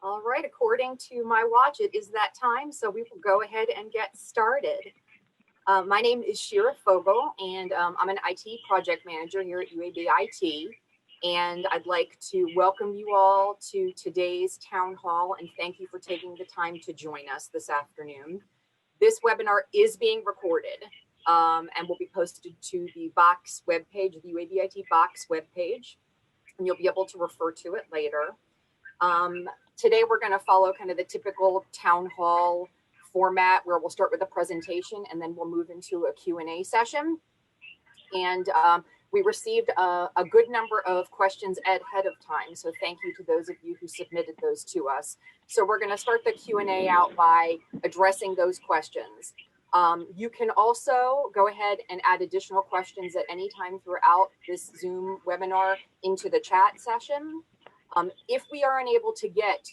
All right, according to my watch, it is that time, so we will go ahead and get started. My name is Shira Fogel, and I'm an IT project manager here at UAB IT. And I'd like to welcome you all to today's town hall and thank you for taking the time to join us this afternoon. This webinar is being recorded and will be posted to the Box webpage, the UAB IT Box webpage, and you'll be able to refer to it later. Today we're going to follow kind of the typical town hall format where we'll start with a presentation and then we'll move into a Q&A session. And we received a good number of questions ahead of time, so thank you to those of you who submitted those to us. So we're going to start the Q&A out by addressing those questions. You can also go ahead and add additional questions at any time throughout this Zoom webinar into the chat session. If we are unable to get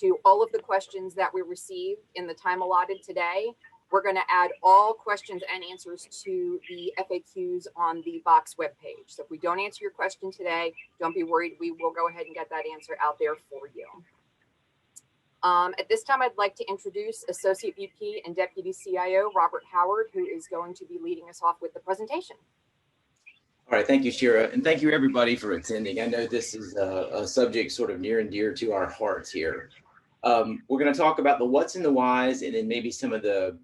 to all of the questions that we received in the time allotted today, we're going to add all questions and answers to the FAQs on the Box webpage. So if we don't answer your question today, don't be worried. We will go ahead and get that answer out there for you. At this time, I'd like to introduce Associate VP and Deputy CIO, Robert Howard, who is going to be leading us off with the presentation. All right, thank you, Shira, and thank you everybody for attending. I know this is a subject sort of near and dear to our hearts here. We're going to talk about the what's and the whys, and then maybe some of the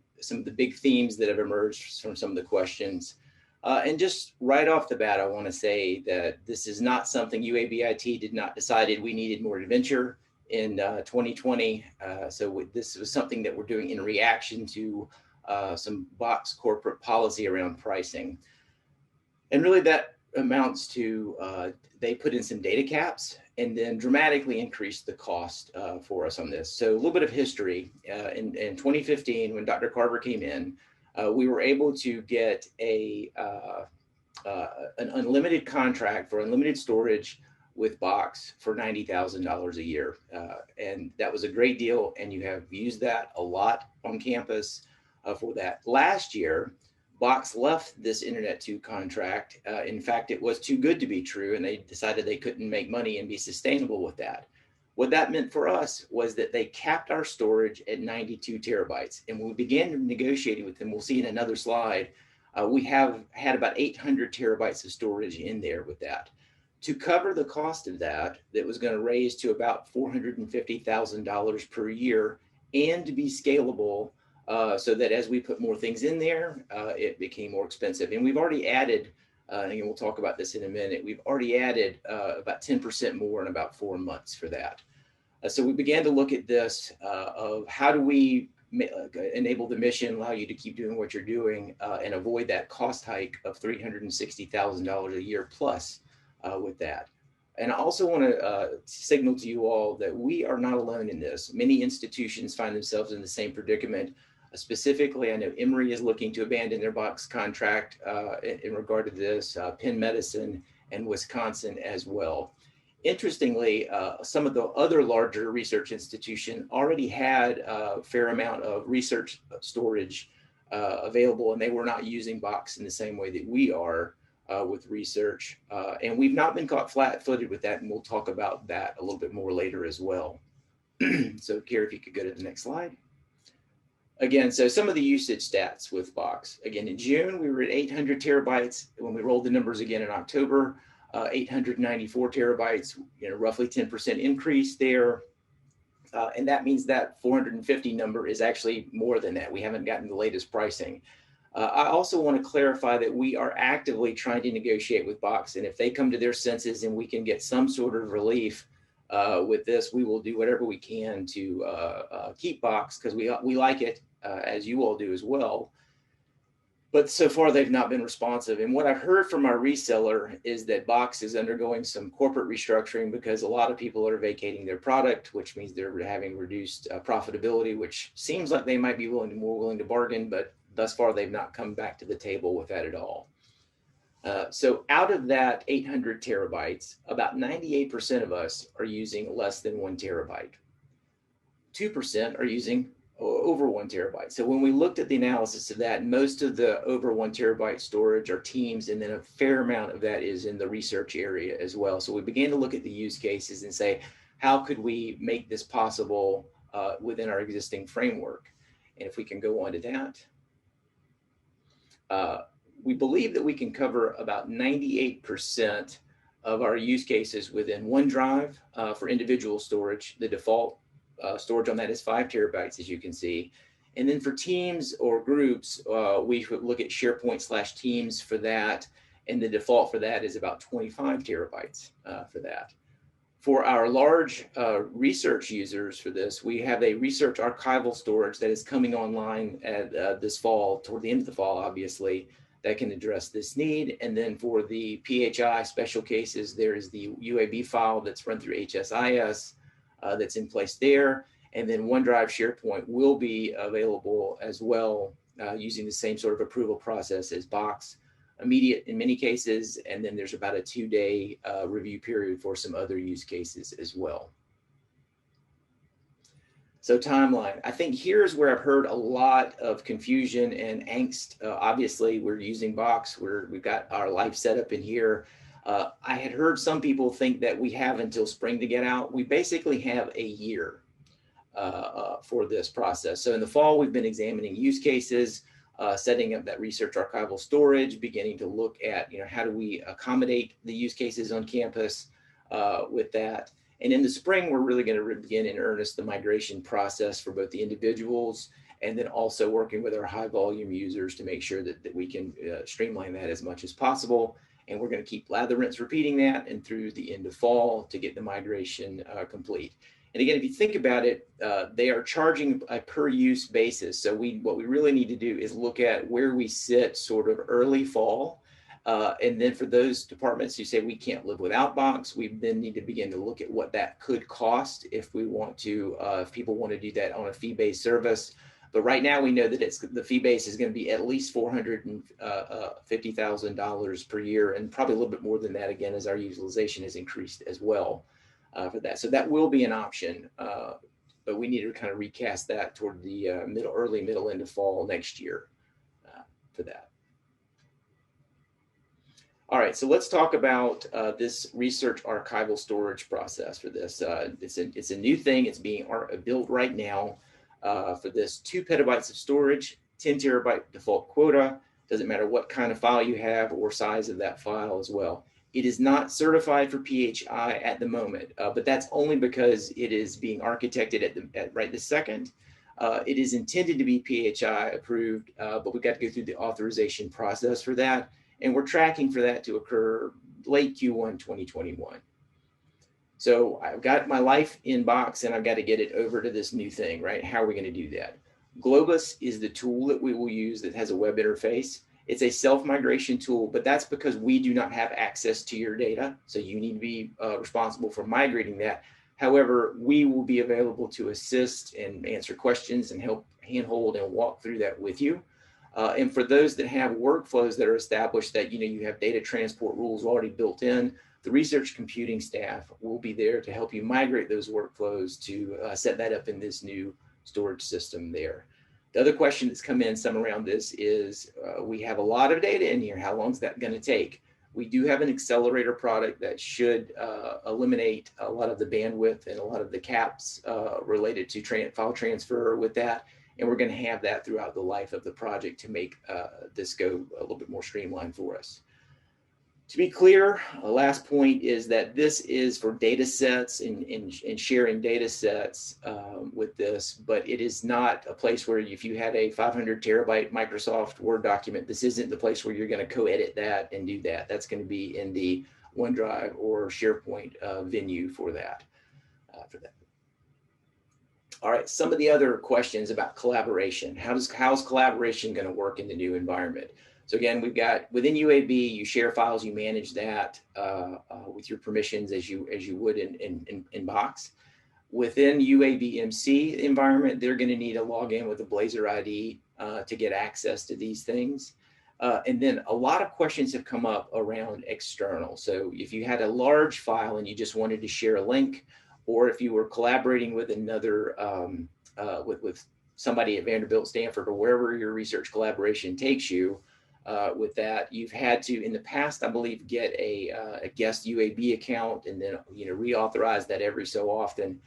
big themes that have emerged from some of the questions. And just right off the bat, I want to say that this is not something UAB IT did not decided we needed more adventure in 2020. So this was something that we're doing in reaction to some Box corporate policy around pricing. And really that amounts to they put in some data caps and then dramatically increased the cost for us on this. So a little bit of history. In 2015, when Dr. Carver came in, we were able to get an unlimited contract for unlimited storage with Box for $90,000 a year. And that was a great deal. And you have used that a lot on campus for that. Last year, Box left this Internet 2 contract. In fact, it was too good to be true, and they decided they couldn't make money and be sustainable with that. What that meant for us was that they capped our storage at 92 terabytes. And when we began negotiating with them, we'll see in another slide, we have had about 800 terabytes of storage in there with that. To cover the cost of that, that was going to raise to about $450,000 per year and to be scalable. So that as we put more things in there, it became more expensive. And we've already added, and we'll talk about this in a minute, we've already added about 10% more in about 4 months for that. So we began to look at this of how do we enable the mission, allow you to keep doing what you're doing and avoid that cost hike of $360,000 a year plus with that. And I also want to signal to you all that we are not alone in this. Many institutions find themselves in the same predicament. Specifically, I know Emory is looking to abandon their Box contract in regard to this, Penn Medicine and Wisconsin as well. Interestingly, some of the other larger research institutions already had a fair amount of research storage available, and they were not using Box in the same way that we are with research. And we've not been caught flat-footed with that, and we'll talk about that a little bit more later as well. So, Kara, if you could go to the next slide. Again, so some of the usage stats with Box. Again, in June, we were at 800 terabytes. When we rolled the numbers again in October, 894 terabytes, roughly 10% increase there. And that means that 450 number is actually more than that. We haven't gotten the latest pricing. I also want to clarify that we are actively trying to negotiate with Box. And if they come to their senses and we can get some sort of relief with this, we will do whatever we can to keep Box because we like it, as you all do as well. But so far, they've not been responsive. And what I've heard from our reseller is that Box is undergoing some corporate restructuring because a lot of people are vacating their product, which means they're having reduced profitability, which seems like they might be more willing to bargain, but thus far, they've not come back to the table with that at all. So out of that 800 terabytes, about 98% of us are using less than 1 terabyte. 2% are using over 1 terabyte. So when we looked at the analysis of that, most of the over 1 terabyte storage are Teams, and then a fair amount of that is in the research area as well. So we began to look at the use cases and say, how could we make this possible within our existing framework? And if we can go on to that, we believe that we can cover about 98% of our use cases within OneDrive for individual storage. The default storage on that is 5 terabytes, as you can see. And then for teams or groups, we look at SharePoint/Teams for that. And the default for that is about 25 terabytes for that. For our large research users for this, we have a research archival storage that is coming online at this fall, toward the end of the fall, obviously, that can address this need. And then for the PHI special cases, there is the UAB file that's run through HSIS that's in place there. And then OneDrive SharePoint will be available as well using the same sort of approval process as Box. Immediate in many cases, and then there's about a 2-day review period for some other use cases as well. So timeline, I think here's where I've heard a lot of confusion and angst. Obviously, we're using Box, we've got our life set up in here. I had heard some people think that we have until spring to get out. We basically have a year for this process. So in the fall, we've been examining use cases, setting up that research archival storage, beginning to look at, how do we accommodate the use cases on campus with that. And in the spring, we're really going to begin in earnest the migration process for both the individuals and then also working with our high volume users to make sure that we can streamline that as much as possible. And we're going to keep lather, rinse, repeating that and through the end of fall to get the migration complete. And again, if you think about it, they are charging a per use basis. So what we really need to do is look at where we sit sort of early fall. And then for those departments who say we can't live without Box, we then need to begin to look at what that could cost if we want to, if people want to do that on a fee-based service. But right now we know that the fee base is going to be at least $450,000 per year, and probably a little bit more than that again as our utilization has increased as well. For that. So that will be an option, but we need to kind of recast that toward the early middle end of fall next year for that. All right, so let's talk about this research archival storage process for this. It's a new thing. It's being built right now for this 2 petabytes of storage, 10 terabyte default quota. Doesn't matter what kind of file you have or size of that file as well. It is not certified for PHI at the moment, but that's only because it is being architected at right this second. It is intended to be PHI approved, but we've got to go through the authorization process for that. And we're tracking for that to occur late Q1 2021. So I've got my life in Box and I've got to get it over to this new thing, right? How are we going to do that? Globus is the tool that we will use that has a web interface. It's a self-migration tool, but that's because we do not have access to your data. So you need to be responsible for migrating that. However, we will be available to assist and answer questions and help handhold and walk through that with you. And for those that have workflows that are established that, you have data transport rules already built in, the research computing staff will be there to help you migrate those workflows to set that up in this new storage system there. The other question that's come in some around this is we have a lot of data in here. How long is that going to take? We do have an accelerator product that should eliminate a lot of the bandwidth and a lot of the caps related to file transfer with that. And we're going to have that throughout the life of the project to make this go a little bit more streamlined for us. To be clear, the last point is that this is for data sets and sharing data sets with this, but it is not a place where if you had a 500 terabyte Microsoft Word document, this isn't the place where you're going to co-edit that and do that. That's going to be in the OneDrive or SharePoint venue for that. All right, some of the other questions about collaboration. How's collaboration going to work in the new environment? So again, we've got within UAB, you share files, you manage that with your permissions as you would in Box. Within UAB MC environment, they're going to need a login with a Blazor ID to get access to these things. And then a lot of questions have come up around external. So if you had a large file and you just wanted to share a link, or if you were collaborating with another, with somebody at Vanderbilt, Stanford, or wherever your research collaboration takes you, with that. You've had to, in the past, I believe, get a guest UAB account and then reauthorize that every so often.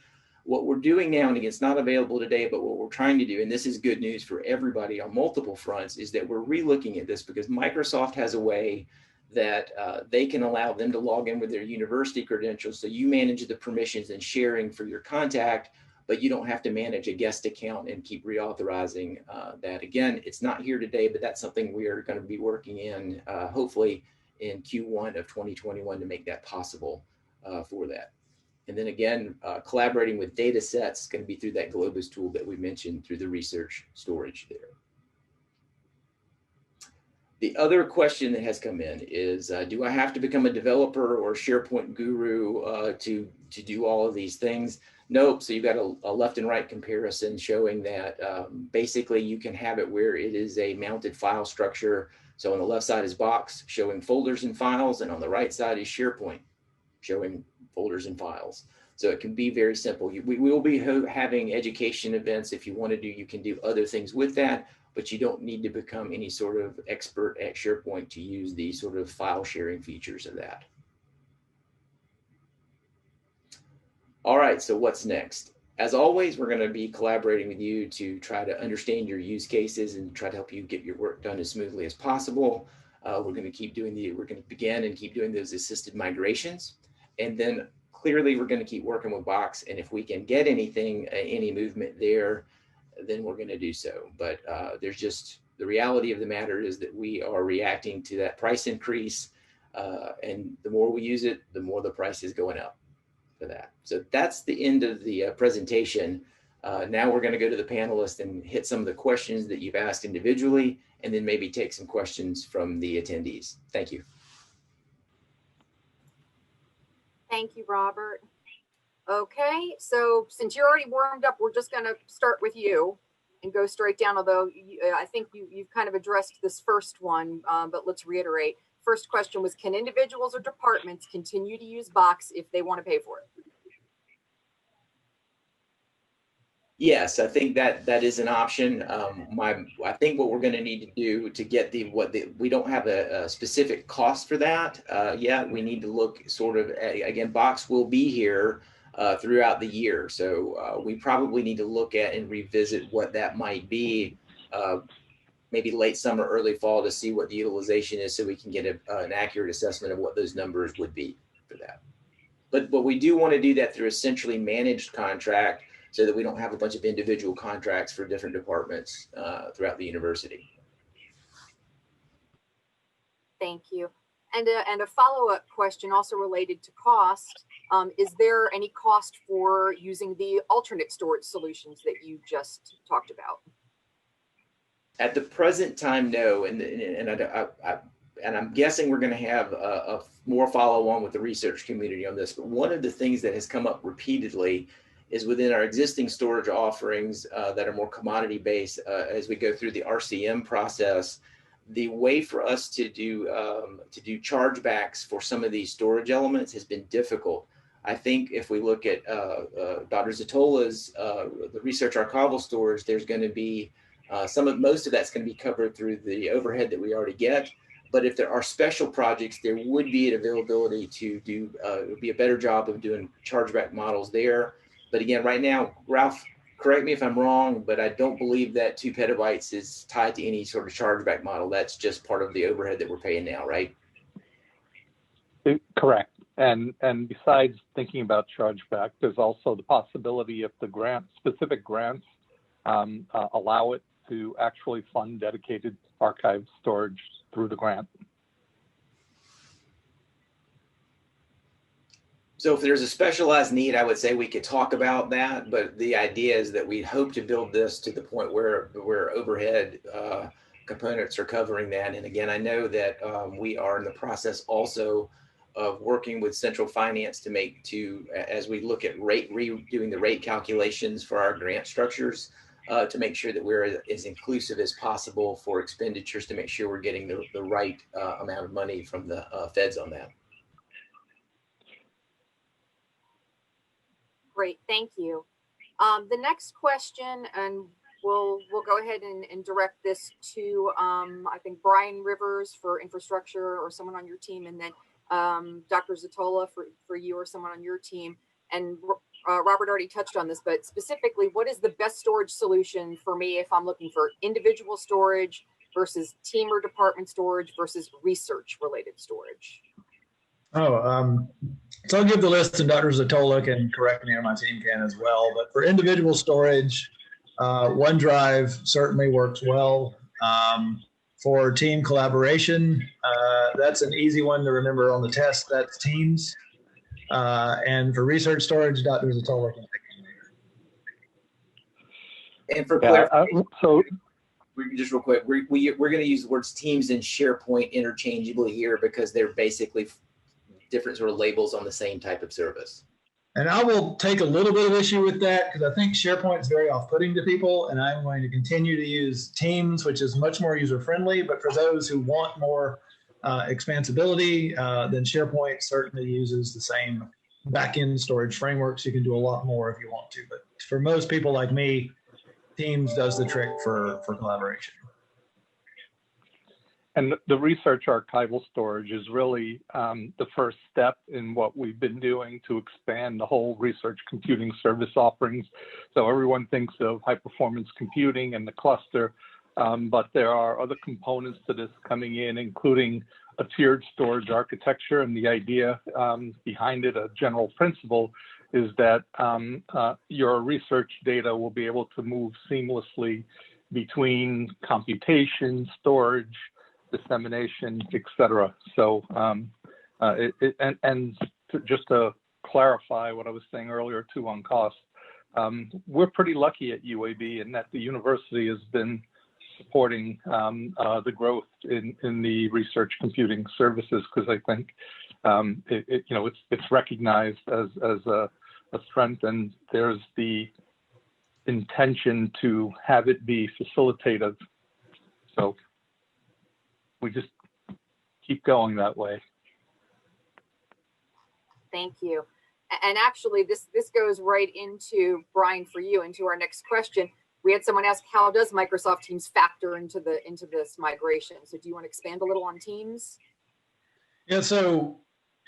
What we're doing now, and again, it's not available today, but what we're trying to do, and this is good news for everybody on multiple fronts, is that we're relooking at this because Microsoft has a way that they can allow them to log in with their university credentials. So you manage the permissions and sharing for your contact, but you don't have to manage a guest account and keep reauthorizing that. Again, it's not here today, but that's something we are going to be working in, hopefully in Q1 of 2021 to make that possible for that. And then again, collaborating with data sets is going to be through that Globus tool that we mentioned through the research storage there. The other question that has come in is, do I have to become a developer or SharePoint guru to do all of these things? Nope. So you've got a left and right comparison showing that basically you can have it where it is a mounted file structure. So on the left side is Box showing folders and files, and on the right side is SharePoint showing folders and files. So it can be very simple. We will be having education events. If you want to do, you can do other things with that, but you don't need to become any sort of expert at SharePoint to use the sort of file sharing features of that. All right, so what's next? As always, we're going to be collaborating with you to try to understand your use cases and try to help you get your work done as smoothly as possible. We're going to begin and keep doing those assisted migrations. And then clearly we're going to keep working with Box. And if we can get anything, any movement there, then we're going to do so. But there's just, the reality of the matter is that we are reacting to that price increase. And the more we use it, the more the price is going up for that. So that's the end of the presentation. Now we're going to go to the panelists and hit some of the questions that you've asked individually, and then maybe take some questions from the attendees. Thank you. Thank you, Robert. Okay, so since you're already warmed up, we're just going to start with you and go straight down, although I think you've kind of addressed this first one, but let's reiterate. First question was, can individuals or departments continue to use Box if they want to pay for it? Yes, I think that is an option. I think what we're going to need to do to get we don't have a specific cost for that yet. We need to look sort of, again, Box will be here throughout the year. So we probably need to look at and revisit what that might be, maybe late summer, early fall, to see what the utilization is so we can get an accurate assessment of what those numbers would be for that. But we do want to do that through a centrally managed contract, so that we don't have a bunch of individual contracts for different departments throughout the university. Thank you. And a follow-up question also related to cost. Is there any cost for using the alternate storage solutions that you just talked about? At the present time, no. And I'm guessing we're going to have a more follow-on with the research community on this. But one of the things that has come up repeatedly is within our existing storage offerings that are more commodity-based, as we go through the RCM process, the way for us to do chargebacks for some of these storage elements has been difficult. I think if we look at Dr. Zatola's the research archival storage, there's going to be most of that's going to be covered through the overhead that we already get. But if there are special projects, there would be an availability to do, it would be a better job of doing chargeback models there. But again, right now, Ralph, correct me if I'm wrong, but I don't believe that 2 petabytes is tied to any sort of chargeback model. That's just part of the overhead that we're paying now, right? Correct. And besides thinking about chargeback, there's also the possibility if the specific grants allow it to actually fund dedicated archive storage through the grant. So if there's a specialized need, I would say we could talk about that, but the idea is that we hope to build this to the point where overhead components are covering that. And again, I know that we are in the process also of working with central finance as we look at redoing the rate calculations for our grant structures, to make sure that we're as inclusive as possible for expenditures, to make sure we're getting the right amount of money from the feds on that. Great, thank you. The next question, and we'll go ahead and direct this to I think Brian Rivers for infrastructure or someone on your team, and then Dr. Zatola for you or someone on your team. And Robert already touched on this, but specifically, what is the best storage solution for me if I'm looking for individual storage versus team or department storage versus research related storage? So I'll give the list, and Dr. Zatola can correct me, or my team can as well. But for individual storage, OneDrive certainly works well. For team collaboration, that's an easy one to remember on the test. That's Teams. And for research storage, Dr. Zatola can. And for clarification, just real quick, we're going to use the words Teams and SharePoint interchangeably here because they're basically different sort of labels on the same type of service. And I will take a little bit of issue with that because I think SharePoint is very off-putting to people, and I'm going to continue to use Teams, which is much more user-friendly. But for those who want more expansibility, then SharePoint certainly uses the same back-end storage frameworks. You can do a lot more if you want to. But for most people like me, Teams does the trick for collaboration. And the research archival storage is really the first step in what we've been doing to expand the whole research computing service offerings. So everyone thinks of high performance computing and the cluster, but there are other components to this coming in, including a tiered storage architecture. And the idea behind it, a general principle, is that your research data will be able to move seamlessly between computation, storage, dissemination, etc. So, just to clarify what I was saying earlier too on cost, we're pretty lucky at UAB in that the university has been supporting the growth in the research computing services, because I think it's recognized as a strength, and there's the intention to have it be facilitative. So we just keep going that way. Thank you. And actually, this goes right into, Brian, for you, into our next question. We had someone ask, how does Microsoft Teams factor into this migration? So do you want to expand a little on Teams? Yeah, so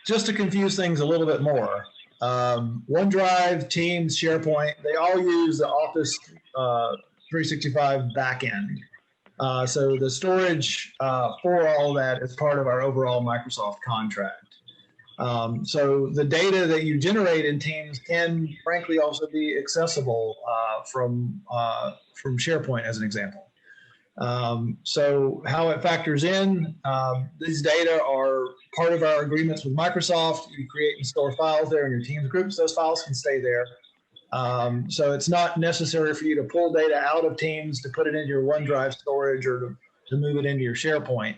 just to confuse things a little bit more, OneDrive, Teams, SharePoint, they all use the Office 365 backend. So the storage for all that is part of our overall Microsoft contract. So the data that you generate in Teams can, frankly, also be accessible from SharePoint, as an example. So how it factors in, these data are part of our agreements with Microsoft. You create and store files there in your Teams groups. Those files can stay there. So it's not necessary for you to pull data out of Teams to put it into your OneDrive storage or to move it into your SharePoint.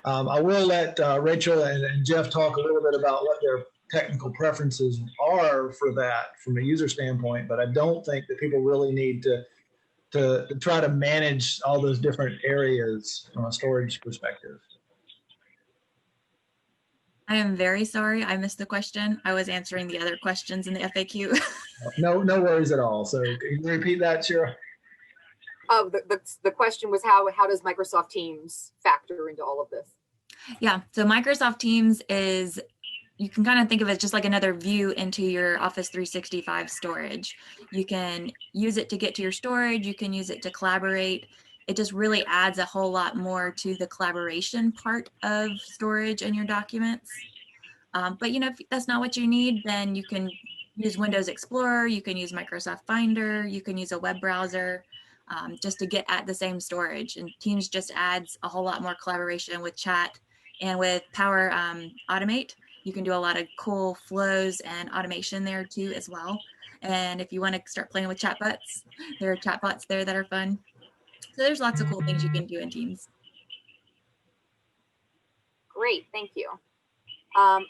I will let Rachel and Jeff talk a little bit about what their technical preferences are for that from a user standpoint, but I don't think that people really need to try to manage all those different areas from a storage perspective. I am very sorry I missed the question. I was answering the other questions in the FAQ. No worries at all. So can you repeat that, Shira? Oh, the question was how does Microsoft Teams factor into all of this? Yeah, so Microsoft Teams is, you can kind of think of it just like another view into your Office 365 storage. You can use it to get to your storage. You can use it to collaborate. It just really adds a whole lot more to the collaboration part of storage in your documents. But if that's not what you need, then you can use Windows Explorer. You can use Microsoft Finder. You can use a web browser just to get at the same storage. And Teams just adds a whole lot more collaboration with chat, and with Power Automate. You can do a lot of cool flows and automation there too as well. And if you want to start playing with chatbots, there are chatbots there that are fun. So there's lots of cool things you can do in Teams. Great, thank you.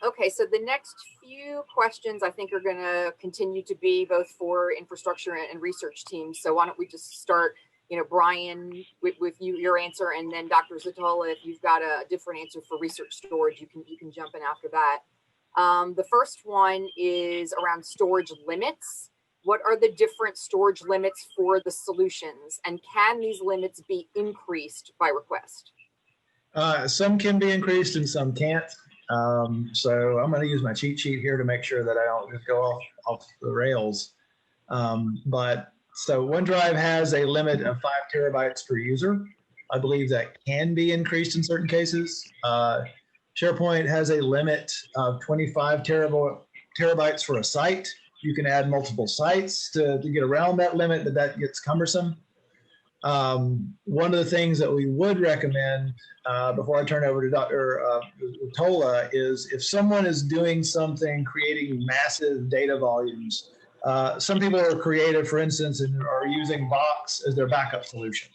Okay, so the next few questions I think are going to continue to be both for infrastructure and research teams. So why don't we just start, Brian, with your answer, and then Dr. Zatola, if you've got a different answer for research storage, you can jump in after that. The first one is around storage limits. what are the different storage limits for the solutions, and can these limits be increased by request? Some can be increased and some can't. So I'm going to use my cheat sheet here to make sure that I don't just go off the rails. But so OneDrive has a limit of 5 terabytes per user. I believe that can be increased in certain cases. SharePoint has a limit of 25 terabytes for a site. You can add multiple sites to get around that limit, but that gets cumbersome. One of the things that we would recommend before I turn over to Dr. Tola is if someone is doing something, creating massive data volumes, some people are creative, for instance, and are using Box as their backup solution.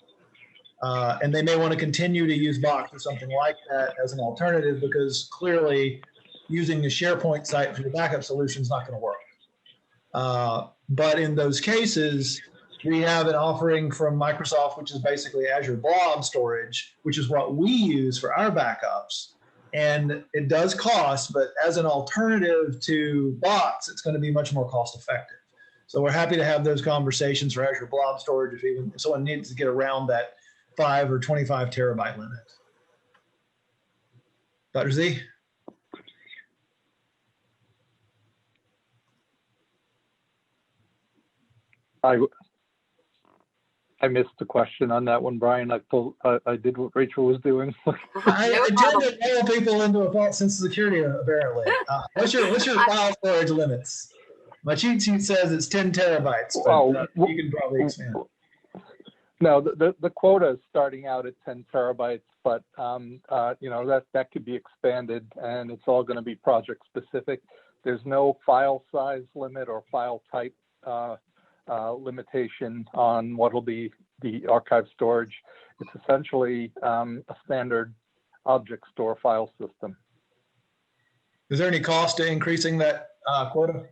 And they may want to continue to use Box or something like that as an alternative, because clearly using the SharePoint site for the backup solution is not going to work. But in those cases, we have an offering from Microsoft, which is basically Azure Blob Storage, which is what we use for our backups. And it does cost, but as an alternative to Box, it's going to be much more cost effective. So we're happy to have those conversations for Azure Blob Storage if someone needs to get around that 5 or 25 terabyte limit. Dr. Z? I missed the question on that one, Brian. I did what Rachel was doing. I tend to nail people into a false sense of security, apparently. What's your file storage limits? My cheat sheet says it's 10 terabytes, but you can probably expand. No, the quota is starting out at 10 terabytes, but that could be expanded, and it's all going to be project specific. There's no file size limit or file type limitation on what will be the archive storage. It's essentially a standard object store file system. Is there any cost to increasing that quota?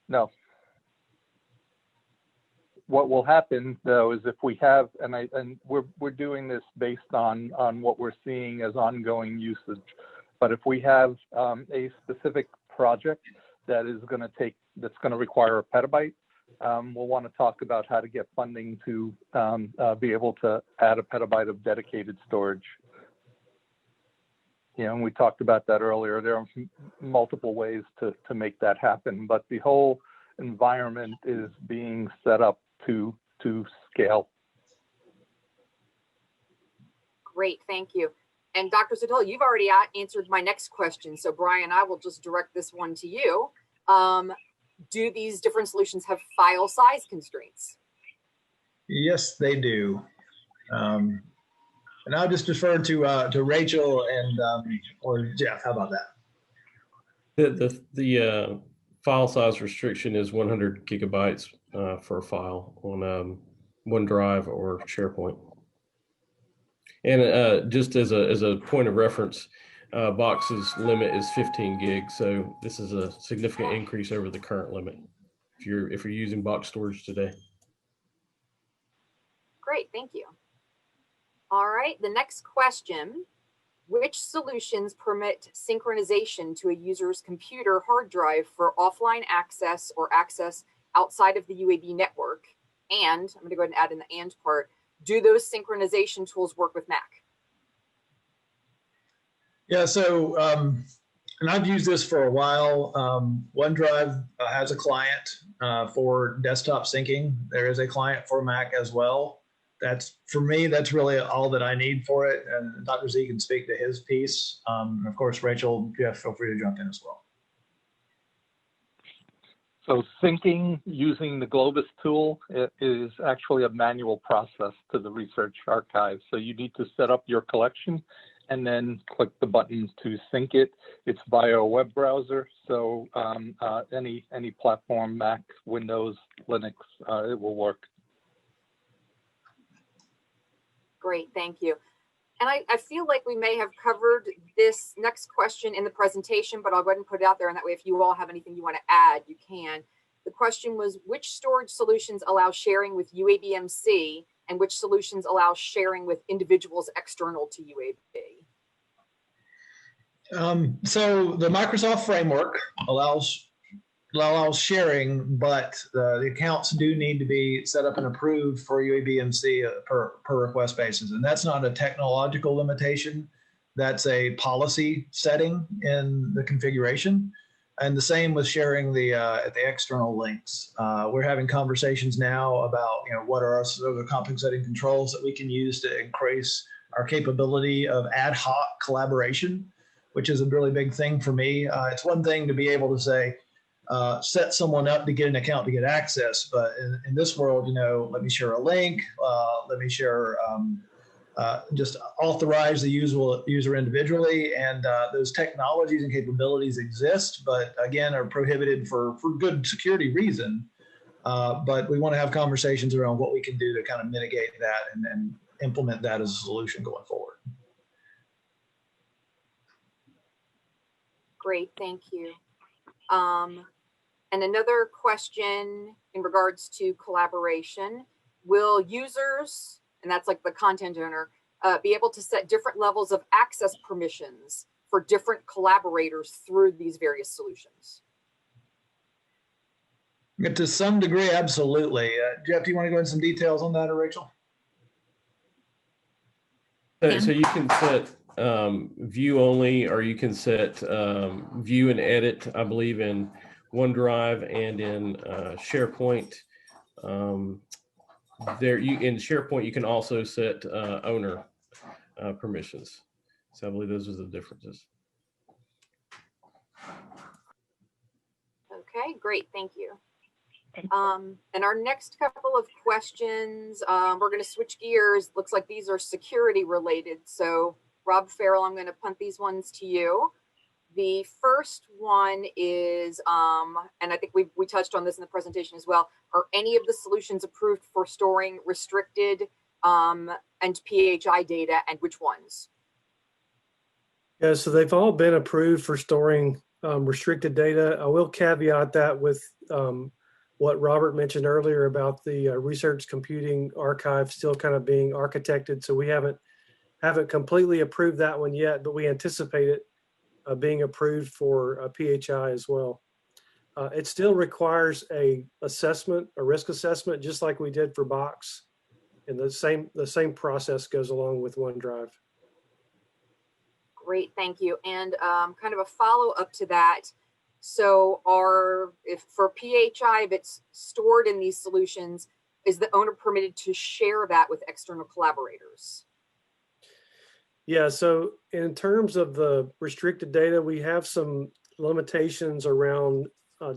No. What will happen though is if we have, and we're doing this based on what we're seeing as ongoing usage, but if we have a specific project that's going to require a petabyte, we'll want to talk about how to get funding to be able to add a petabyte of dedicated storage. And we talked about that earlier. There are multiple ways to make that happen, but the whole environment is being set up to scale. Great, thank you. And Dr. Sotol, you've already answered my next question. So Brian, I will just direct this one to you. Do these different solutions have file size constraints? Yes, they do. And I'll just defer to Rachel and or Jeff. How about that? The file size restriction is 100 gigabytes for a file on OneDrive or SharePoint. And just as a point of reference, Box's limit is 15 gigs, so this is a significant increase over the current limit if you're using Box storage today. Great, thank you. All right, the next question: which solutions permit synchronization to a user's computer hard drive for offline access or access outside of the UAB network? And I'm going to go ahead and add in the "and" part. Do those synchronization tools work with Mac? Yeah, so, and I've used this for a while. OneDrive has a client for desktop syncing. There is a client for Mac as well. For me, that's really all that I need for it. And Dr. Z can speak to his piece. Of course, Rachel, Jeff, feel free to jump in as well. So syncing using the Globus tool is actually a manual process to the research archive. So you need to set up your collection and then click the button to sync it. It's via a web browser. So any platform, Mac, Windows, Linux, it will work. Great, thank you. And I feel like we may have covered this next question in the presentation, but I'll go ahead and put it out there, and that way if you all have anything you want to add, you can. The question was, which storage solutions allow sharing with UABMC, and which solutions allow sharing with individuals external to UAB? So the Microsoft framework allows allows sharing, but the accounts do need to be set up and approved for UABMC per request basis. And that's not a technological limitation. That's a policy setting in the configuration. And the same with sharing the external links. We're having conversations now about, what are the compensating controls that we can use to increase our capability of ad hoc collaboration, which is a really big thing for me. It's one thing to be able to say, set someone up to get an account to get access, but in this world, let me share a link, let me share, just authorize the user individually, and those technologies and capabilities exist, but again are prohibited for good security reason. But we want to have conversations around what we can do to kind of mitigate that and implement that as a solution going forward. Great, thank you. And another question in regards to collaboration: will users, and that's like the content owner, be able to set different levels of access permissions for different collaborators through these various solutions? To some degree, absolutely. Jeff, do you want to go into some details on that, or Rachel? So you can set view only, or you can set view and edit, I believe, in OneDrive and in SharePoint. In SharePoint, you can also set owner permissions. So I believe those are the differences. Okay, great, thank you. And our next couple of questions, we're going to switch gears. Looks like these are security related. So Rob Farrell, I'm going to punt these ones to you. The first one is, and I think we touched on this in the presentation as well, are any of the solutions approved for storing restricted and PHI data, and which ones? Yeah, so they've all been approved for storing restricted data. I will caveat that with what Robert mentioned earlier about the research computing archive still kind of being architected. So we haven't completely approved that one yet, but we anticipate it being approved for PHI as well. It still requires a risk assessment, just like we did for Box, and the same process goes along with OneDrive. Great, thank you. And kind of a follow up to that. So if for PHI, if it's stored in these solutions, is the owner permitted to share that with external collaborators? Yeah, so in terms of the restricted data, we have some limitations around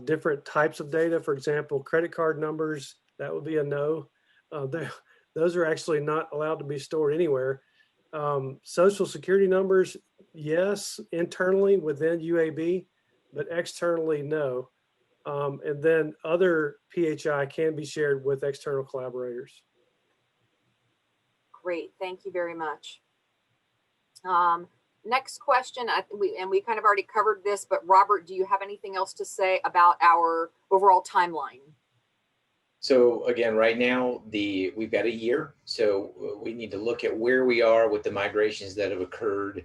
different types of data. For example, credit card numbers, that would be a no. Those are actually not allowed to be stored anywhere. Social security numbers, yes, internally within UAB, but externally, no. And then other PHI can be shared with external collaborators. Great, thank you very much. Next question, we kind of already covered this, but Robert, do you have anything else to say about our overall timeline? So again, right now, we've got a year, so we need to look at where we are with the migrations that have occurred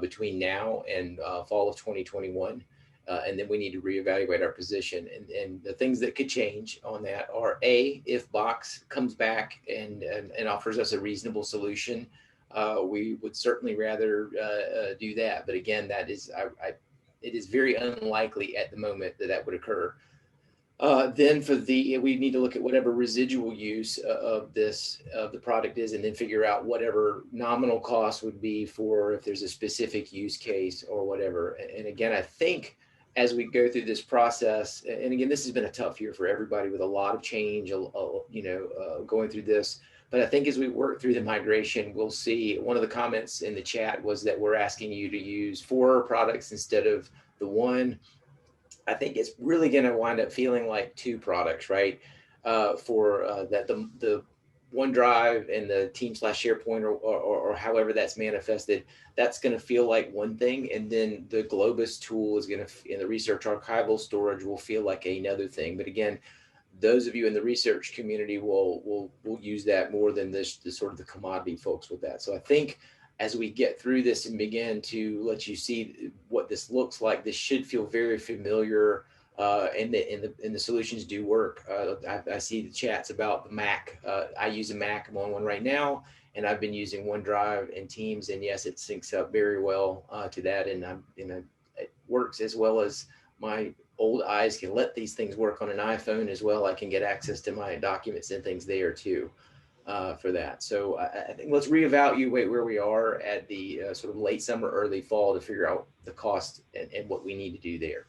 between now and fall of 2021. And then we need to reevaluate our position. And the things that could change on that are if Box comes back and offers us a reasonable solution, we would certainly rather do that. But again, that is, it is very unlikely at the moment that would occur. Then we need to look at whatever residual use of the product is, and then figure out whatever nominal cost would be for if there's a specific use case or whatever. And again, I think as we go through this process, and again, this has been a tough year for everybody with a lot of change, going through this. But I think as we work through the migration, we'll see. One of the comments in the chat was that we're asking you to use 4 products instead of the 1. I think it's really going to wind up feeling like 2 products, right? The OneDrive and the Team/SharePoint or however that's manifested, that's going to feel like one thing, and then the Globus tool is going to, in the research archival storage, will feel like another thing. But again, those of you in the research community will use that more than the sort of the commodity folks with that. So I think as we get through this and begin to let you see what this looks like, this should feel very familiar and the solutions do work. I see the chats about the Mac. I use a Mac. I'm on one right now, and I've been using OneDrive and Teams, and yes, it syncs up very well to that, and it works as well as my old eyes can let these things work on an iPhone as well. I can get access to my documents and things there too. For that. So I think let's reevaluate where we are at the sort of late summer, early fall to figure out the cost and what we need to do there.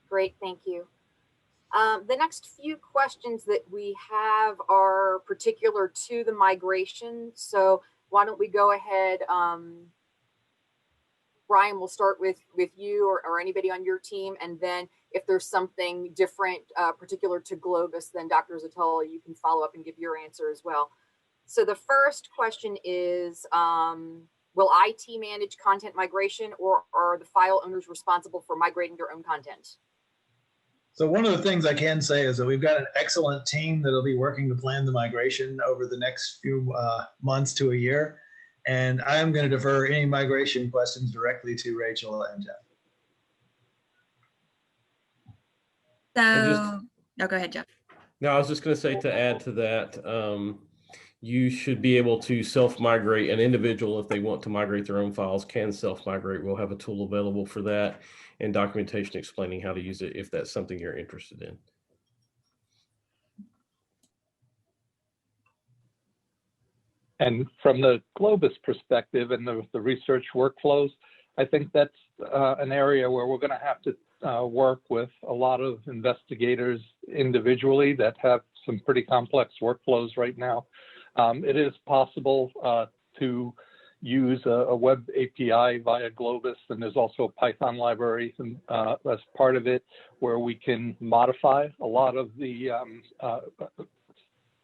Great, thank you. The next few questions that we have are particular to the migration. So why don't we go ahead, Brian, we'll start with you or anybody on your team, and then if there's something different, particular to Globus, then Dr. Zatola, you can follow up and give your answer as well. So the first question is, will IT manage content migration, or are the file owners responsible for migrating their own content? So one of the things I can say is that we've got an excellent team that'll be working to plan the migration over the next few months to a year. And I'm going to defer any migration questions directly to Rachel and Jeff. So, go ahead, Jeff. No, I was just going to say, to add to that, you should be able to self-migrate. An individual, if they want to migrate their own files, can self-migrate. We'll have a tool available for that and documentation explaining how to use it if that's something you're interested in. And from the Globus perspective and the research workflows, I think that's an area where we're going to have to work with a lot of investigators individually that have some pretty complex workflows right now. It is possible to use a web API via Globus, and there's also a Python library as part of it where we can modify a lot of the,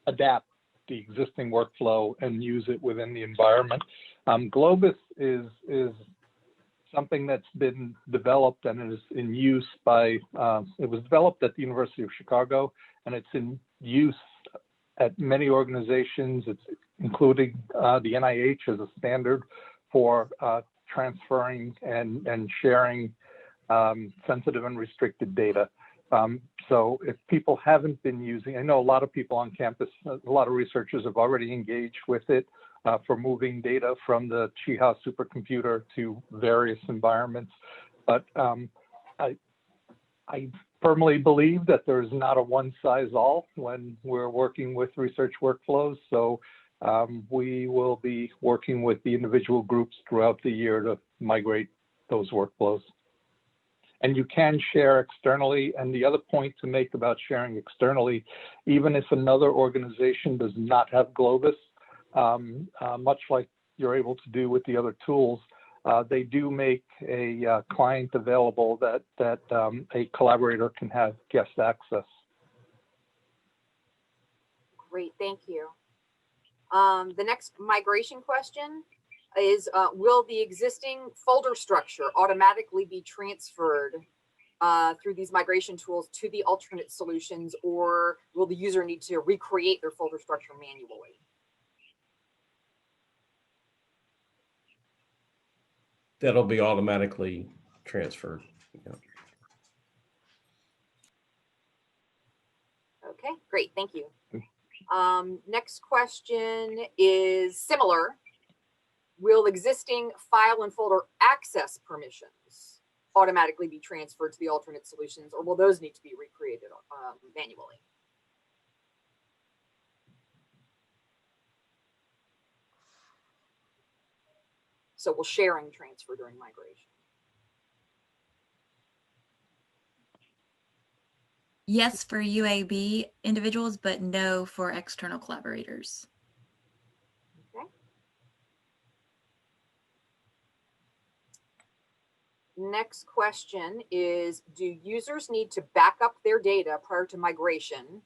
adapt the existing workflow and use it within the environment. Globus is something that's been developed and is in use by, it was developed at the University of Chicago, and it's in use at many organizations, including the NIH as a standard for transferring and sharing sensitive and restricted data. So if people haven't been using, I know a lot of people on campus, a lot of researchers have already engaged with it for moving data from the Chiha supercomputer to various environments. But I firmly believe that there's not a one-size-all when we're working with research workflows. So we will be working with the individual groups throughout the year to migrate those workflows. And you can share externally. And the other point to make about sharing externally, even if another organization does not have Globus, much like you're able to do with the other tools, they do make a client available that a collaborator can have guest access. Great, thank you. The next migration question is, will the existing folder structure automatically be transferred through these migration tools to the alternate solutions, or will the user need to recreate their folder structure manually? That'll be automatically transferred. Yeah. Okay, great, thank you. Next question is similar. Will existing file and folder access permissions automatically be transferred to the alternate solutions, or will those need to be recreated manually? So will sharing transfer during migration? Yes, for UAB individuals, but no for external collaborators. Okay. Next question is, do users need to back up their data prior to migration?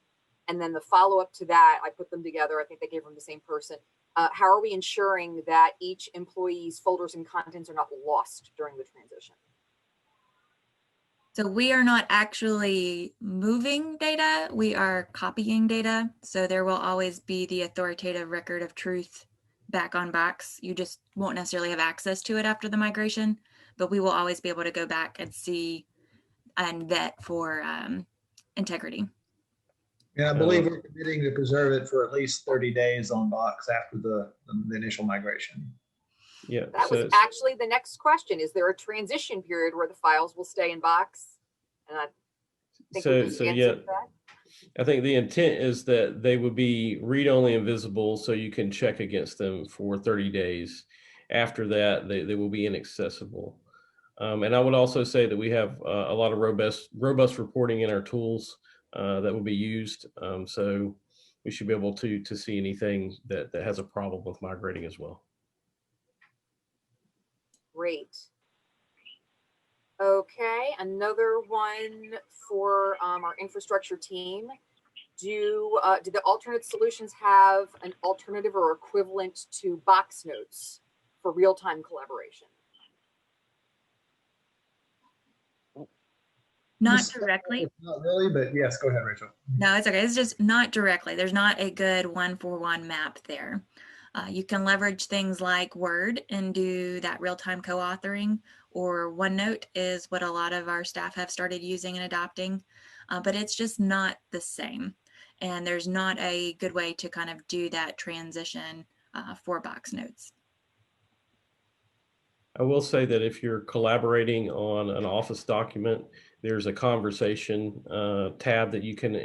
And then the follow-up to that, I put them together. I think they came from the same person. How are we ensuring that each employee's folders and contents are not lost during the transition? So we are not actually moving data, we are copying data. So there will always be the authoritative record of truth back on box. You just won't necessarily have access to it after the migration, but we will always be able to go back and see and vet for integrity. And I believe we're committing to preserve it for at least 30 days on Box after the initial migration. Yeah. That was actually the next question. Is there a transition period where the files will stay in Box? And I think we just answered that. I think the intent is that they would be read-only and visible, so you can check against them for 30 days. After that, they will be inaccessible. And I would also say that we have a lot of robust reporting in our tools that will be used. So we should be able to see anything that has a problem with migrating as well. Great. Okay, another one for our infrastructure team. Do the alternate solutions have an alternative or equivalent to Box Notes for real-time collaboration? Not directly. Not really, but yes, go ahead, Rachel. No, it's okay. It's just not directly. There's not a good one-for-one map there. You can leverage things like Word and do that real-time co-authoring, or OneNote is what a lot of our staff have started using and adopting, but it's just not the same. And there's not a good way to kind of do that transition for Box Notes. I will say that if you're collaborating on an Office document, there's a conversation tab that you can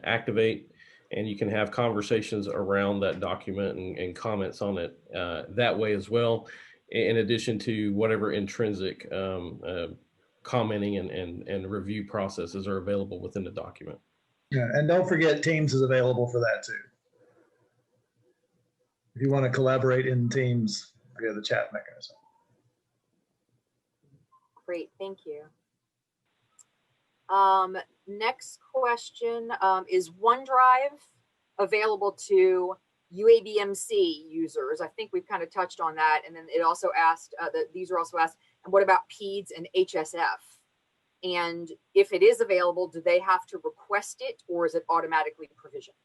activate, and you can have conversations around that document and comments on it that way as well, in addition to whatever intrinsic commenting and review processes are available within the document. Yeah, and don't forget Teams is available for that too. If you want to collaborate in Teams via the chat mechanism. Great, thank you. Next question, is OneDrive available to UAB users? I think we've kind of touched on that. And then it also asked, these are also asked, and what about PEDS and HSF? And if it is available, do they have to request it, or is it automatically provisioned?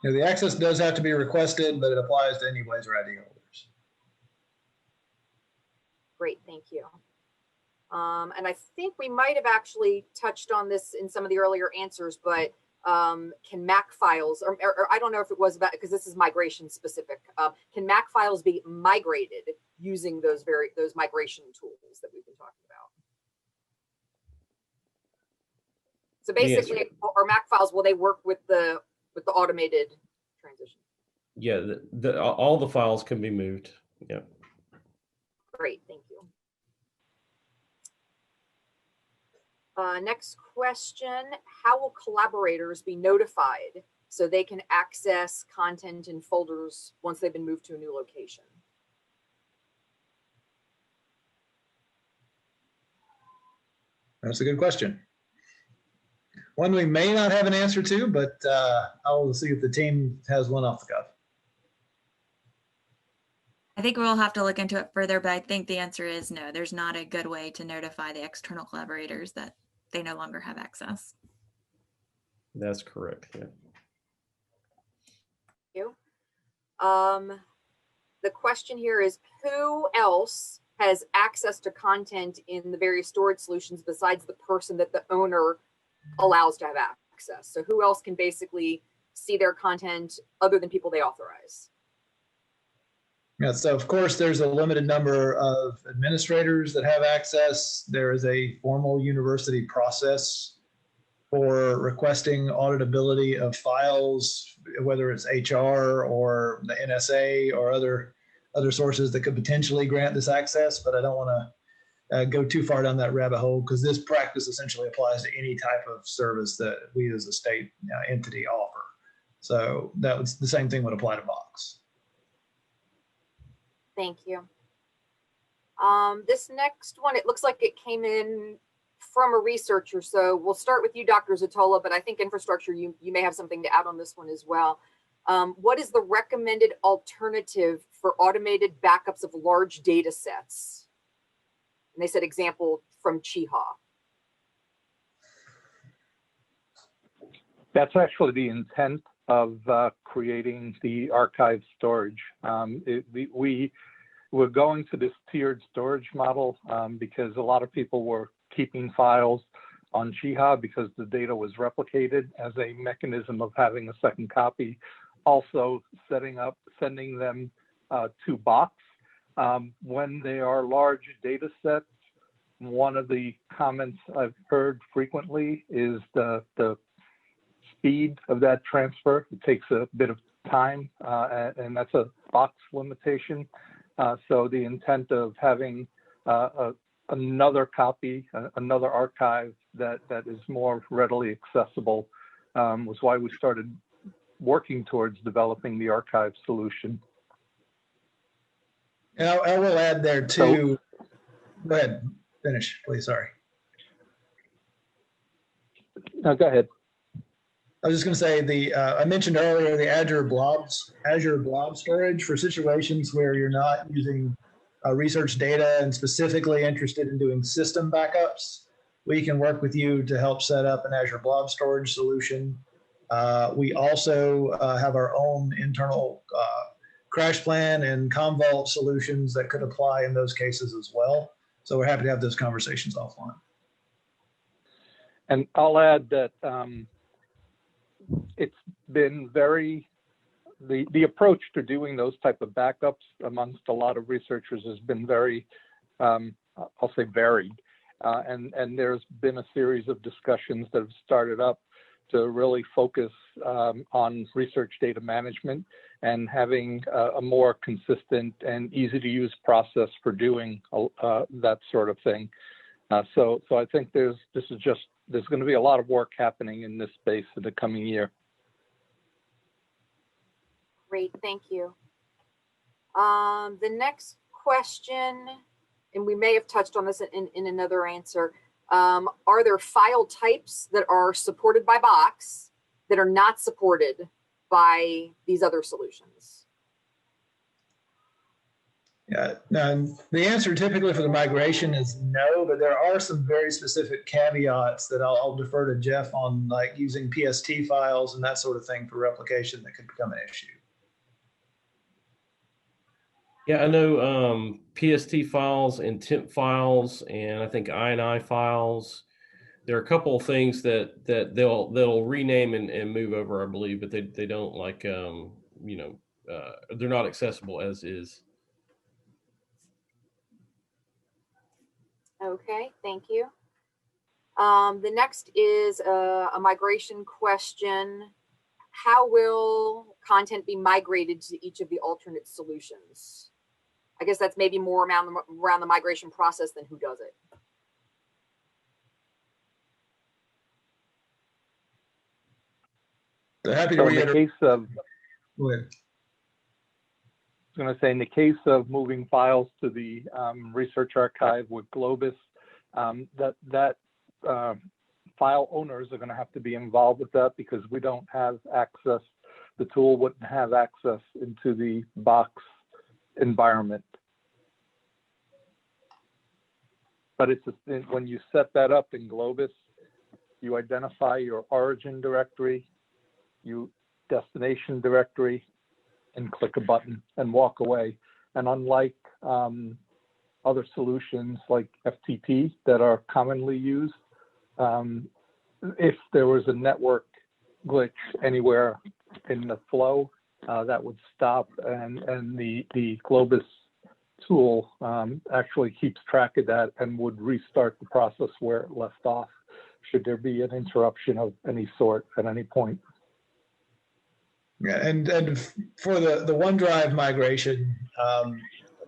Yeah, the access does have to be requested, but it applies to any Blazer ID holders. Great, thank you. And I think we might have actually touched on this in some of the earlier answers, but can Mac files, or I don't know if it was about, because this is migration specific, can Mac files be migrated using those migration tools that we've been talking about? So basically, yes, our Mac files, will they work with the automated transition? Yeah, all the files can be moved. Yeah. Great, thank you. Next question, how will collaborators be notified so they can access content in folders once they've been moved to a new location? That's a good question. One we may not have an answer to, but I'll see if the team has one off the cuff. I think we'll have to look into it further, but I think the answer is no. There's not a good way to notify the external collaborators that they no longer have access. That's correct. Yeah. Thank you. The question here is, who else has access to content in the various storage solutions besides the person that the owner allows to have access? So who else can basically see their content other than people they authorize? Yeah, so of course there's a limited number of administrators that have access. There is a formal university process for requesting auditability of files, whether it's HR or the NSA or other sources that could potentially grant this access, but I don't want to go too far down that rabbit hole, because this practice essentially applies to any type of service that we as a state entity offer. So that was the same thing would apply to Box. Thank you. This next one, it looks like it came in from a researcher. So we'll start with you, Dr. Zatola, but I think infrastructure, you may have something to add on this one as well. What is the recommended alternative for automated backups of large data sets? And they said example from Chiha. That's actually the intent of creating the archive storage. We're going to this tiered storage model because a lot of people were keeping files on Jihad because the data was replicated as a mechanism of having a second copy. Also sending them to Box. When they are large data sets, one of the comments I've heard frequently is the speed of that transfer. It takes a bit of time, and that's a Box limitation. So the intent of having another copy, another archive that is more readily accessible was why we started working towards developing the archive solution. And I will add there too. Go ahead, finish, please. Sorry. No, go ahead. I was just going to say I mentioned earlier the Azure Blob storage for situations where you're not using research data and specifically interested in doing system backups. We can work with you to help set up an Azure Blob storage solution. We also have our own internal crash plan and Commvault solutions that could apply in those cases as well. So we're happy to have those conversations offline. And I'll add that it's been the approach to doing those type of backups amongst a lot of researchers has been very, I'll say varied. And there's been a series of discussions that have started up to really focus on research data management and having a more consistent and easy to use process for doing that sort of thing. So I think there's going to be a lot of work happening in this space in the coming year. Great, thank you. The next question, and we may have touched on this in another answer, are there file types that are supported by Box that are not supported by these other solutions? Yeah, the answer typically for the migration is no, but there are some very specific caveats that I'll defer to Jeff on, like using PST files and that sort of thing for replication that could become an issue. Yeah, I know PST files and temp files, and I think INI files. There are a couple of things that they'll rename and move over, I believe, but they don't they're not accessible as is. Okay, thank you. The next is a migration question. How will content be migrated to each of the alternate solutions? I guess that's maybe more around the migration process than who does it. So happy to So in the case of, go ahead. I was going to say, in the case of moving files to the research archive with Globus, that file owners are going to have to be involved with that because we don't have access, the tool wouldn't have access into the Box environment. But when you set that up in Globus, you identify your origin directory, you destination directory, and click a button and walk away. And unlike other solutions like FTP that are commonly used, if there was a network glitch anywhere in the flow, that would stop, and the Globus tool actually keeps track of that and would restart the process where it left off should there be an interruption of any sort at any point. Yeah, and for the OneDrive migration, as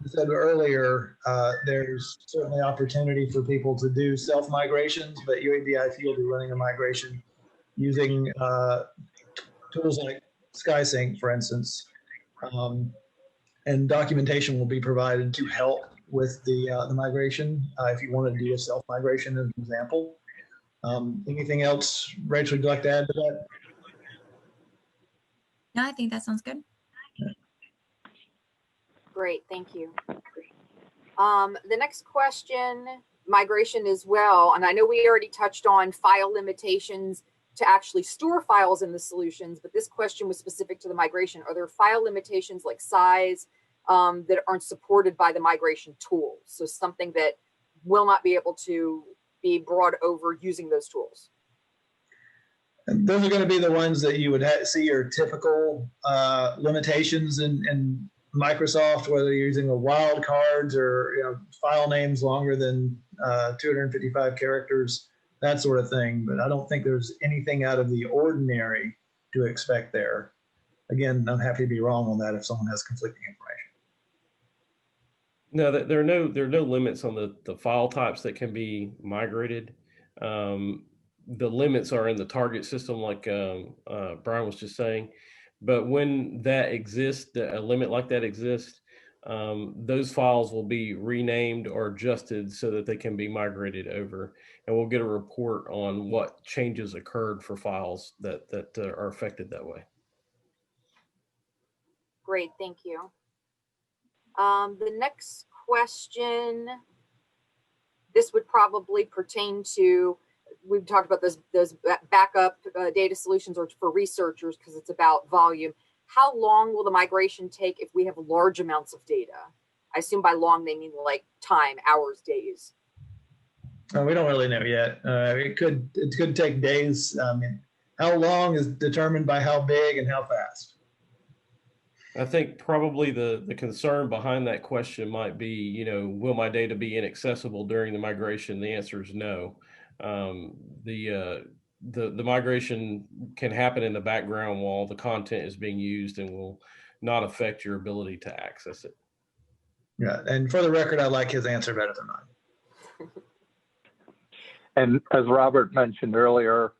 I said earlier, there's certainly opportunity for people to do self-migrations, but UAB IT will be running a migration using tools like SkySync, for instance, and documentation will be provided to help with the migration if you want to do a self-migration as an example. Anything else, Rachel, would you like to add to that? No, I think that sounds good. Great, thank you. The next question, migration as well, and I know we already touched on file limitations to actually store files in the solutions, but this question was specific to the migration. Are there file limitations like size that aren't supported by the migration tool? So something that will not be able to be brought over using those tools? And those are going to be the ones that you would see your typical limitations in Microsoft, whether you're using a wildcards or file names longer than 255 characters, that sort of thing. But I don't think there's anything out of the ordinary to expect there. Again, I'm happy to be wrong on that if someone has conflicting information. No, there are no limits on the file types that can be migrated. The limits are in the target system, like Brian was just saying. But when that exists, a limit like that exists, those files will be renamed or adjusted so that they can be migrated over, and we'll get a report on what changes occurred for files that are affected that way. Great, thank you. The next question, this would probably pertain to, we've talked about those backup data solutions or for researchers because it's about volume. How long will the migration take if we have large amounts of data? I assume by long they mean like time, hours, days. We don't really know yet. It could take days. How long is determined by how big and how fast. I think probably the concern behind that question might be, will my data be inaccessible during the migration? The answer is no. The migration can happen in the background while the content is being used and will not affect your ability to access it. Yeah, and for the record, I like his answer better than mine. And as Robert mentioned earlier,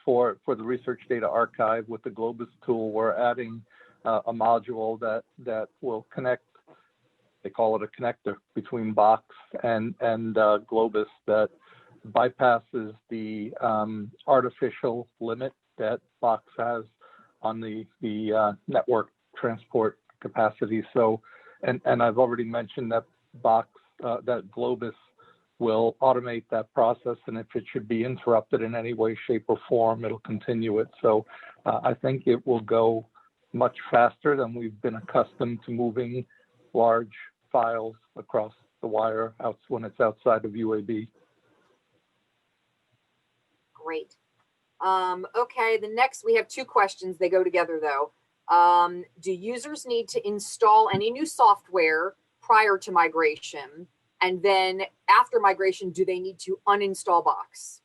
for the Research Data Archive with the Globus tool, we're adding a module that will connect, they call it a connector between Box and Globus that bypasses the artificial limit that Box has on the network transport capacity. So, and I've already mentioned that that Globus will automate that process, and if it should be interrupted in any way, shape, or form, it'll continue it. So I think it will go much faster than we've been accustomed to moving large files across the wire when it's outside of UAB. Great. Okay, the next, we have two questions. They go together though. Do users need to install any new software prior to migration? And then after migration, do they need to uninstall Box?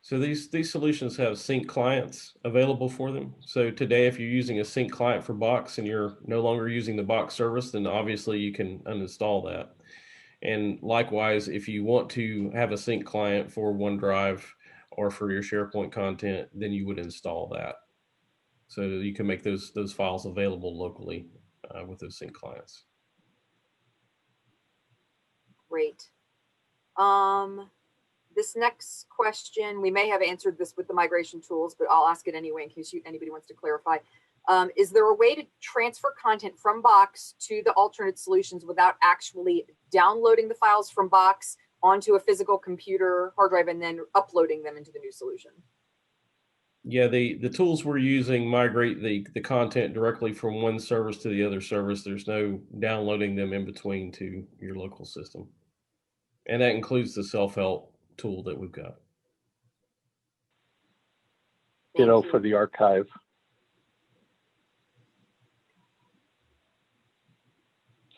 So these solutions have sync clients available for them. So today, if you're using a sync client for Box and you're no longer using the Box service, then obviously you can uninstall that. And likewise, if you want to have a sync client for OneDrive or for your SharePoint content, then you would install that. So you can make those files available locally with those sync clients. Great. This next question, we may have answered this with the migration tools, but I'll ask it anyway in case anybody wants to clarify. Is there a way to transfer content from Box to the alternate solutions without actually downloading the files from Box onto a physical computer hard drive and then uploading them into the new solution? Yeah, the tools we're using migrate the content directly from one service to the other service. There's no downloading them in between to your local system. And that includes the self-help tool that we've got. Ditto for the archive.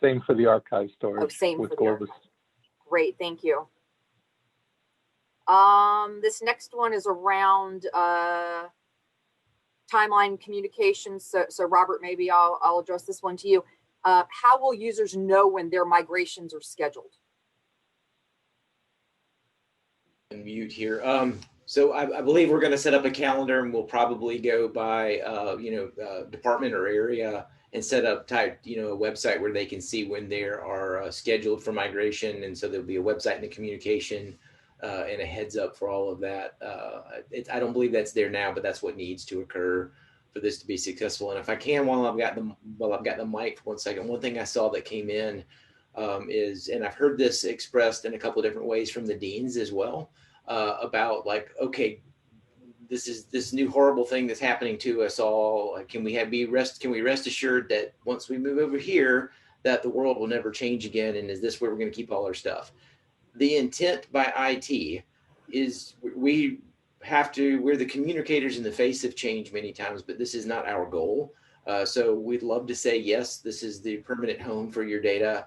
Same for the archive storage. Oh, same with for the Globus. archive. Great, thank you. This next one is around timeline communications. So Robert, maybe I'll address this one to you. How will users know when their migrations are scheduled? Mute here. So I believe we're going to set up a calendar, and we'll probably go by department or area and set up a website where they can see when they are scheduled for migration. And so there'll be a website and a communication and a heads up for all of that. I don't believe that's there now, but that's what needs to occur for this to be successful. And if I can, while I've got the mic for 1 second, one thing I saw that came in is, and I've heard this expressed in a couple of different ways from the deans as well, about like, okay, this new horrible thing that's happening to us all. Can we rest assured that once we move over here, that the world will never change again, and is this where we're going to keep all our stuff? The intent by IT is we're the communicators in the face of change many times, but this is not our goal. So we'd love to say, yes, this is the permanent home for your data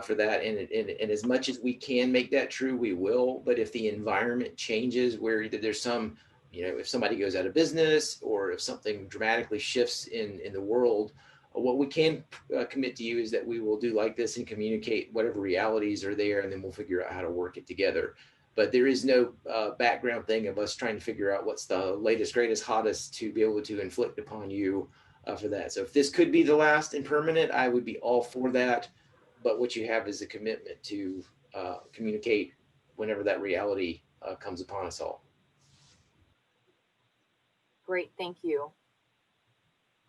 for that. And as much as we can make that true, we will. But if the environment changes where either there's some, if somebody goes out of business or if something dramatically shifts in the world, what we can commit to you is that we will do like this and communicate whatever realities are there, and then we'll figure out how to work it together. But there is no background thing of us trying to figure out what's the latest, greatest, hottest to be able to inflict upon you for that. So if this could be the last and permanent, I would be all for that. But what you have is a commitment to communicate whenever that reality comes upon us all. Great, thank you.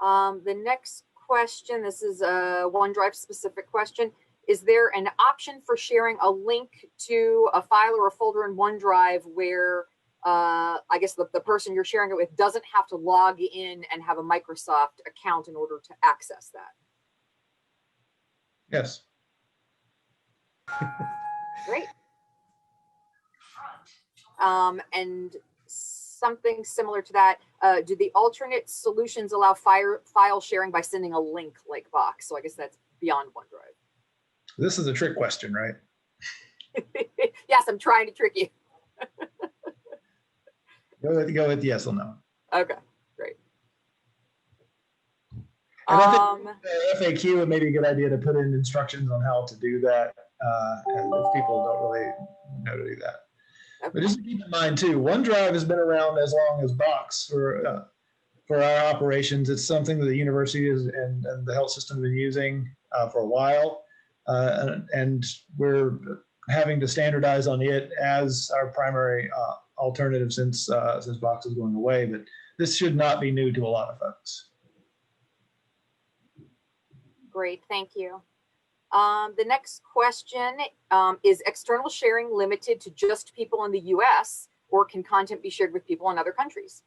The next question, this is a OneDrive specific question. Is there an option for sharing a link to a file or a folder in OneDrive where I guess the person you're sharing it with doesn't have to log in and have a Microsoft account in order to access that? Yes. Great. And something similar to that, do the alternate solutions allow file sharing by sending a link like Box? So I guess that's beyond OneDrive. This is a trick question, right? Yes, I'm trying to trick you. Go with yes or no. Okay, great. And I think FAQ would maybe a good idea to put in instructions on how to do that if people don't really know to do that. Okay. But just to keep in mind too, OneDrive has been around as long as Box for our operations. It's something that the university and the health system have been using for a while, and we're having to standardize on it as our primary alternative since Box is going away. But this should not be new to a lot of folks. Great, thank you. The next question is external sharing limited to just people in the US, or can content be shared with people in other countries?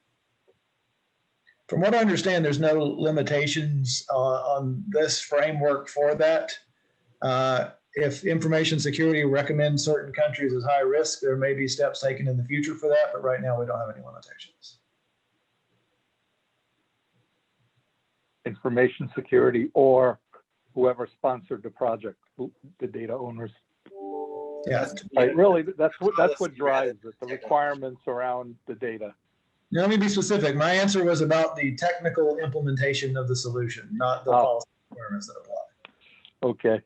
From what I understand, there's no limitations on this framework for that. If information security recommends certain countries as high risk, there may be steps taken in the future for that, but right now we don't have any limitations. Information security or whoever sponsored the project, the data owners. Yeah, right. Really, that's what drives it, the requirements around the data. Now, let me be specific. My answer was about the technical implementation of the solution, not the policy requirements that apply. Okay.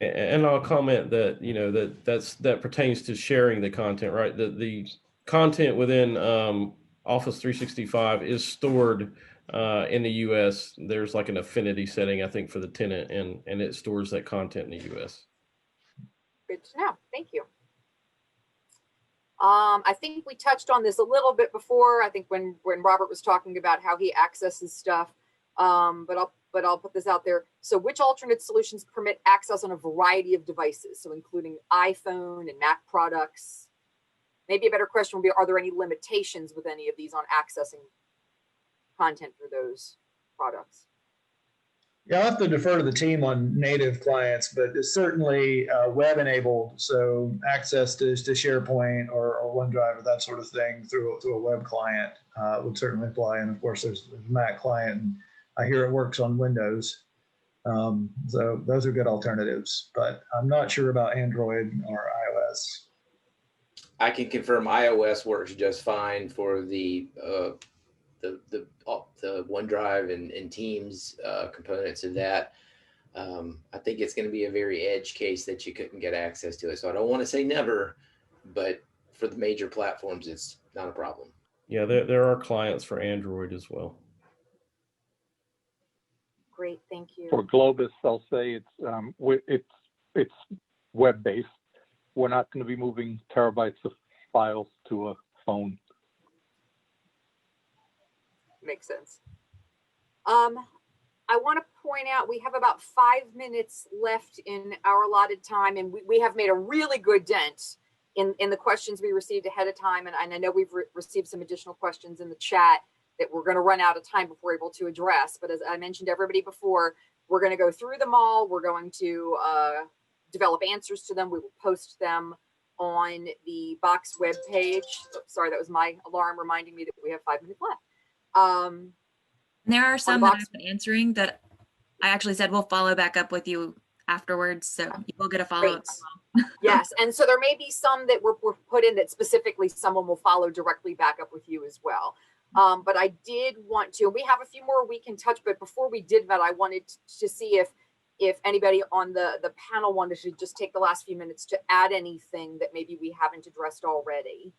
And I'll comment that that pertains to sharing the content, right? The content within Office 365 is stored in the U.S. There's like an affinity setting, I think, for the tenant, and it stores that content in the U.S. Good to know. Thank you. I think we touched on this a little bit before. I think when Robert was talking about how he accesses stuff, but I'll put this out there. So which alternate solutions permit access on a variety of devices? So including iPhone and Mac products. Maybe a better question would be, are there any limitations with any of these on accessing content for those products? Yeah, I'll have to defer to the team on native clients, but it's certainly web enabled. So access to SharePoint or OneDrive or that sort of thing through a web client would certainly apply. And of course, there's a Mac client, and I hear it works on Windows. So those are good alternatives, but I'm not sure about Android or iOS. I can confirm iOS works just fine for the OneDrive and Teams components of that. I think it's going to be a very edge case that you couldn't get access to it. So I don't want to say never, but for the major platforms, it's not a problem. Yeah, there are clients for Android as well. Great, thank you. For Globus, I'll say it's web-based. We're not going to be moving terabytes of files to a phone. Makes sense. I want to point out we have about 5 minutes left in our allotted time, and we have made a really good dent in the questions we received ahead of time. And I know we've received some additional questions in the chat that we're going to run out of time before we're able to address. But as I mentioned to everybody before, We're going to go through them all. We're going to develop answers to them. We will post them on the Box web page. Oops, sorry, that was my alarm reminding me that we have 5 minutes left. There are some that I've been answering that I actually said we'll follow back up with you afterwards, so you will get a follow-up. Yes, and so there may be some that were put in that specifically someone will follow directly back up with you as well. But I did want to, we have a few more we can touch, but before we did that, I wanted to see if anybody on the panel wanted to just take the last few minutes to add anything that maybe we haven't addressed already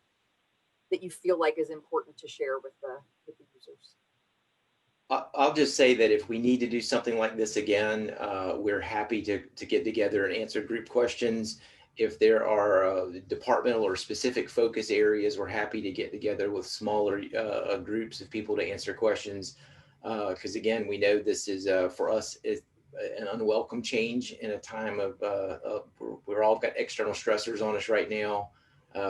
that you feel like is important to share with the users. I'll just say that if we need to do something like this again, we're happy to get together and answer group questions. If there are departmental or specific focus areas, we're happy to get together with smaller groups of people to answer questions. Because again, we know this is for us is an unwelcome change in a time of we're all got external stressors on us right now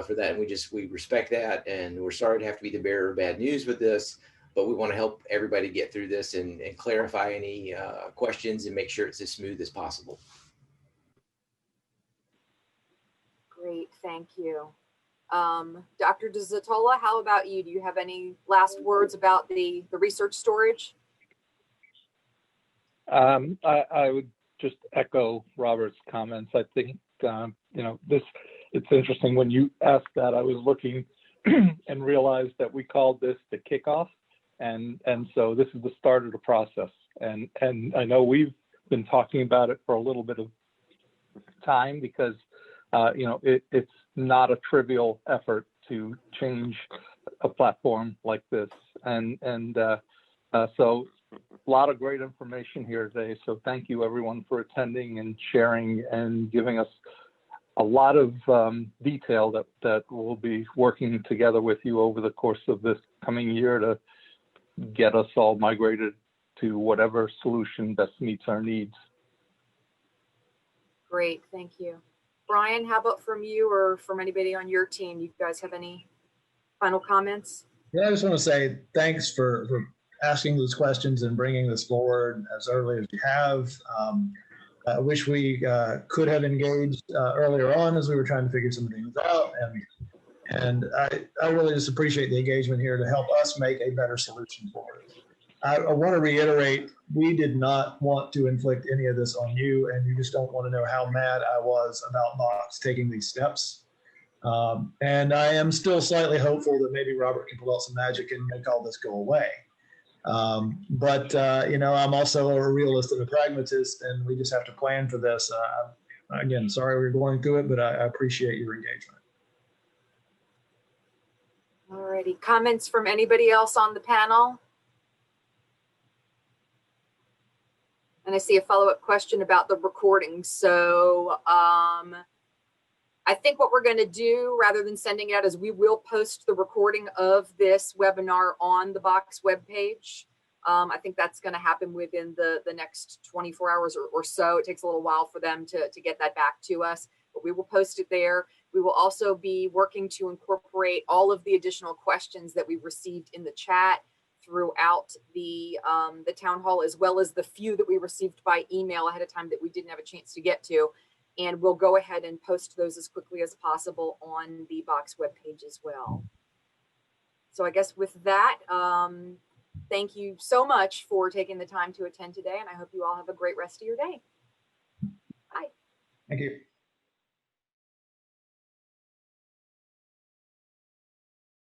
for that, and we respect that, and we're sorry to have to be the bearer of bad news with this. But we want to help everybody get through this and clarify any questions and make sure it's as smooth as possible. Great, thank you. Dr. Zatola, how about you? Do you have any last words about the research storage? I would just echo Robert's comments. I think, it's interesting when you asked that, I was looking and realized that we called this the kickoff. And so this is the start of the process. And I know we've been talking about it for a little bit of time because, it's not a trivial effort to change a platform like this. And so a lot of great information here today. So thank you everyone for attending and sharing and giving us a lot of detail that we'll be working together with you over the course of this coming year to get us all migrated to whatever solution best meets our needs. Great, thank you. Brian, how about from you or from anybody on your team? You guys have any final comments? Yeah, I just want to say thanks for asking those questions and bringing this forward as early as you have. I wish we could have engaged earlier on as we were trying to figure some things out. And I really just appreciate the engagement here to help us make a better solution for it. I want to reiterate, we did not want to inflict any of this on you, and you just don't want to know how mad I was about Box taking these steps. And I am still slightly hopeful that maybe Robert can pull out some magic and make all this go away. But I'm also a realist and a pragmatist, and we just have to plan for this. Again, sorry we're going through it, but I appreciate your engagement. Alrighty, comments from anybody else on the panel? And I see a follow-up question about the recording. So I think what we're going to do, rather than sending it out, is we will post the recording of this webinar on the Box webpage. I think that's going to happen within the next 24 hours or so. It takes a little while for them to get that back to us, but we will post it there. We will also be working to incorporate all of the additional questions that we received in the chat throughout the town hall, as well as the few that we received by email ahead of time that we didn't have a chance to get to. And we'll go ahead and post those as quickly as possible on the Box webpage as well. So I guess with that, thank you so much for taking the time to attend today, and I hope you all have a great rest of your day. Bye. Thank you.